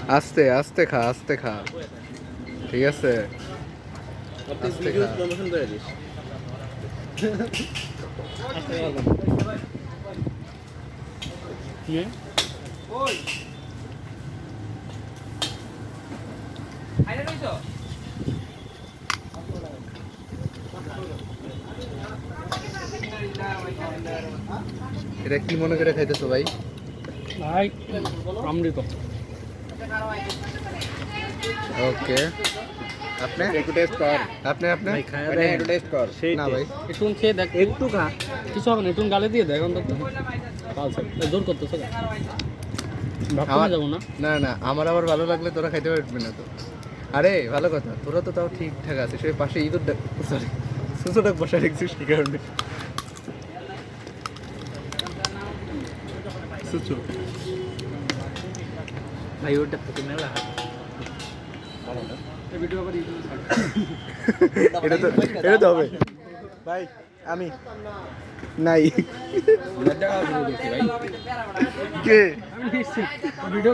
আস্তে আস্তে খা, আস্তে খা, ঠিক আছে? আস্তে খা। এটা কি মনে করে খাইতেছো ভাই? ভাই অমৃত। ওকে, আপনি একটু টেস্ট কর আপনি আপনি ভাই খায়া মানে দেখ। একটু টেস্ট কর না ভাই, একটু খেয়ে দেখ, একটু খা, কিছু হবে না, একটু গালে দিয়ে দেখ অন্তত। জোর করতেছো কেন? ভাবতে আমার- যাবো না। না না, আমার আবার ভালো লাগলে তোরা খাইতে পারবি না তো। আরে ভালো কথা, তোরা তো তাও ঠিকঠাক আছে, সে পাশে ইঁদুর সরি সুসোটাক বসা রেখেছিস কি কারণে? সুচু ভাই ওটা থেকে মেলা এটা তো হবে ভাই, আমি নাই কে ভিডিও